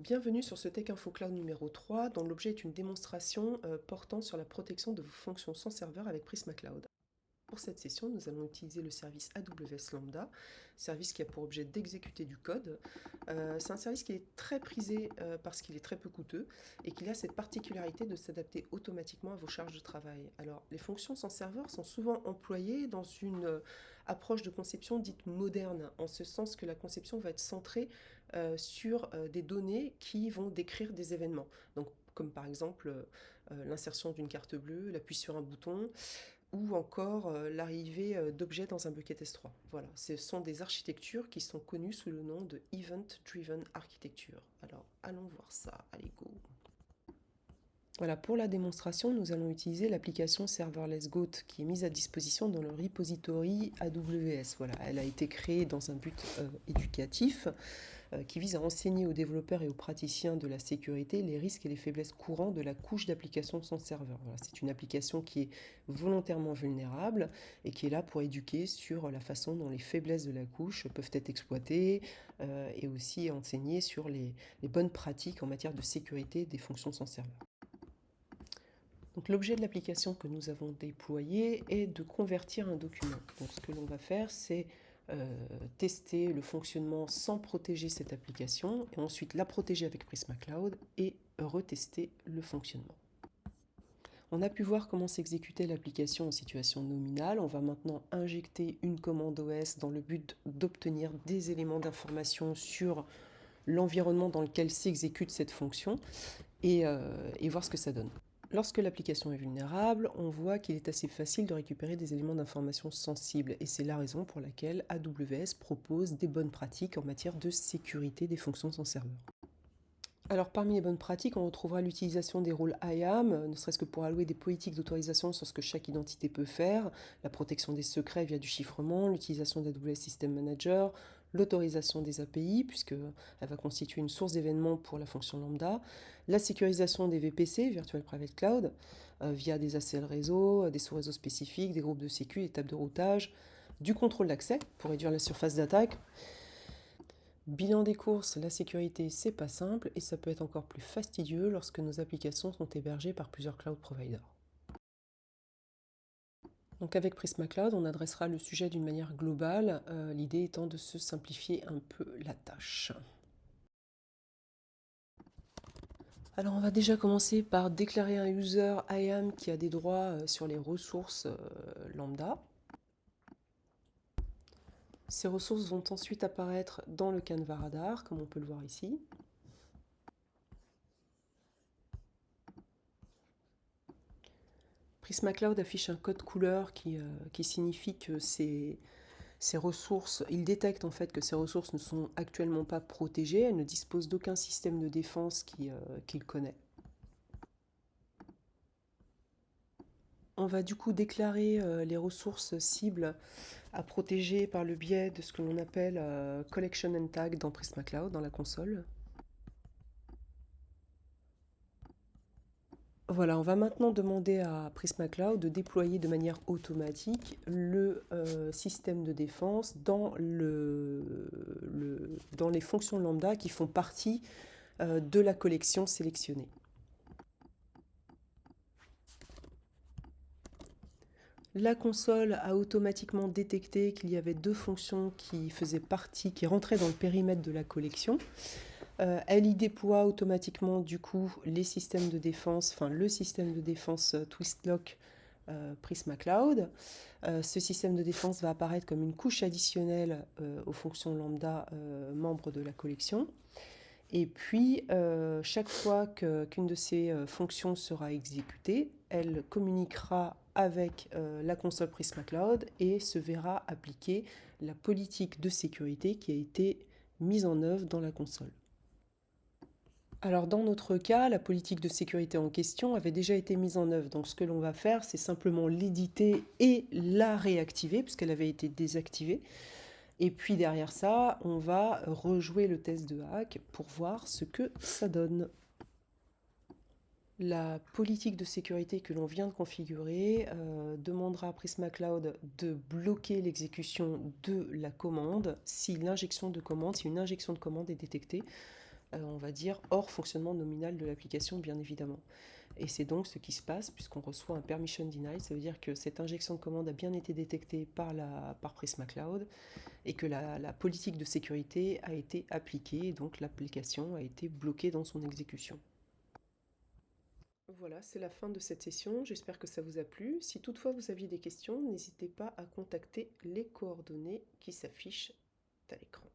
Bienvenue sur ce Tech Info Cloud numéro 3, dont l'objet est une démonstration portant sur la protection de vos fonctions sans serveur avec Prisma Cloud. Pour cette session, nous allons utiliser le service AWS Lambda, service qui a pour objet d'exécuter du code. C'est un service qui est très prisé parce qu'il est très peu coûteux et qu'il a cette particularité de s'adapter automatiquement à vos charges de travail. Alors, les fonctions sans serveur sont souvent employées dans une approche de conception dite moderne, en ce sens que la conception va être centrée sur des données qui vont décrire des événements. Donc, comme par exemple l'insertion d'une carte bleue, l'appui sur un bouton, ou encore l'arrivée d'objets dans un bucket S3. Voilà, ce sont des architectures qui sont connues sous le nom de Event Driven Architecture. Alors, allons voir ça, allez go. Voilà, pour la démonstration, nous allons utiliser l'application Serverless Goat qui est mise à disposition dans le repository AWS. Voilà, elle a été créée dans un but éducatif qui vise à enseigner aux développeurs et aux praticiens de la sécurité les risques et les faiblesses courants de la couche d'application sans serveur. Voilà, c'est une application qui est volontairement vulnérable et qui est là pour éduquer sur la façon dont les faiblesses de la couche peuvent être exploitées et aussi enseigner sur les bonnes pratiques en matière de sécurité des fonctions sans serveur. Donc l'objet de l'application que nous avons déployé est de convertir un document. Donc ce que l'on va faire, c'est tester le fonctionnement sans protéger cette application et ensuite la protéger avec Prisma Cloud et retester le fonctionnement. On a pu voir comment s'exécutait l'application en situation nominale. On va maintenant injecter une commande OS dans le but d'obtenir des éléments d'information sur l'environnement dans lequel s'exécute cette fonction et voir ce que ça donne. Lorsque l'application est vulnérable, on voit qu'il est assez facile de récupérer des éléments d'information sensibles et c'est la raison pour laquelle AWS propose des bonnes pratiques en matière de sécurité des fonctions sans serveur. Alors parmi les bonnes pratiques, on retrouvera l'utilisation des rôles IAM, ne serait-ce que pour allouer des politiques d'autorisation sur ce que chaque identité peut faire, la protection des secrets via du chiffrement, l'utilisation d'AWS System Manager, l'autorisation des API, puisqu'elle va constituer une source d'événements pour la fonction lambda, la sécurisation des VPC, Virtual Private Cloud, via des ACL réseau, des sous-réseaux spécifiques, des groupes de sécu, des tables de routage, du contrôle d'accès pour réduire la surface d'attaque. Bilan des courses, la sécurité, c'est pas simple et ça peut être encore plus fastidieux lorsque nos applications sont hébergées par plusieurs cloud providers. Donc avec Prisma Cloud, on adressera le sujet d'une manière globale, l'idée étant de se simplifier un peu la tâche. Alors on va déjà commencer par déclarer un user IAM qui a des droits sur les ressources lambda. Ces ressources vont ensuite apparaître dans le canevas radar, comme on peut le voir ici. Prisma Cloud affiche un code couleur qui signifie que ces ressources, il détecte en fait que ces ressources ne sont actuellement pas protégées, elles ne disposent d'aucun système de défense qu'il connaît. On va du coup déclarer les ressources cibles à protéger par le biais de ce que l'on appelle Collection and Tag dans Prisma Cloud, dans la console. Voilà, on va maintenant demander à Prisma Cloud de déployer de manière automatique le système de défense dans les fonctions lambda qui font partie de la collection sélectionnée. La console a automatiquement détecté qu'il y avait deux fonctions qui faisaient partie, qui rentraient dans le périmètre de la collection. Elle y déploie automatiquement du coup les systèmes de défense, enfin le système de défense Twistlock Prisma Cloud. Ce système de défense va apparaître comme une couche additionnelle aux fonctions lambda membres de la collection. Et puis, chaque fois qu'une de ces fonctions sera exécutée, elle communiquera avec la console Prisma Cloud et se verra appliquer la politique de sécurité qui a été mise en œuvre dans la console. Alors dans notre cas, la politique de sécurité en question avait déjà été mise en œuvre. Donc ce que l'on va faire, c'est simplement l'éditer et la réactiver, puisqu'elle avait été désactivée. Et puis derrière ça, on va rejouer le test de hack pour voir ce que ça donne. La politique de sécurité que l'on vient de configurer demandera à Prisma Cloud de bloquer l'exécution de la commande si une injection de commande est détectée on va dire, hors fonctionnement nominal de l'application, bien évidemment. Et c'est donc ce qui se passe puisqu'on reçoit un permission denied, ça veut dire que cette injection de commande a bien été détectée par Prisma Cloud et que la politique de sécurité a été appliquée, et donc l'application a été bloquée dans son exécution. Voilà, c'est la fin de cette session, j'espère que ça vous a plu. Si toutefois vous aviez des questions, n'hésitez pas à contacter les coordonnées qui s'affichent à l'écran.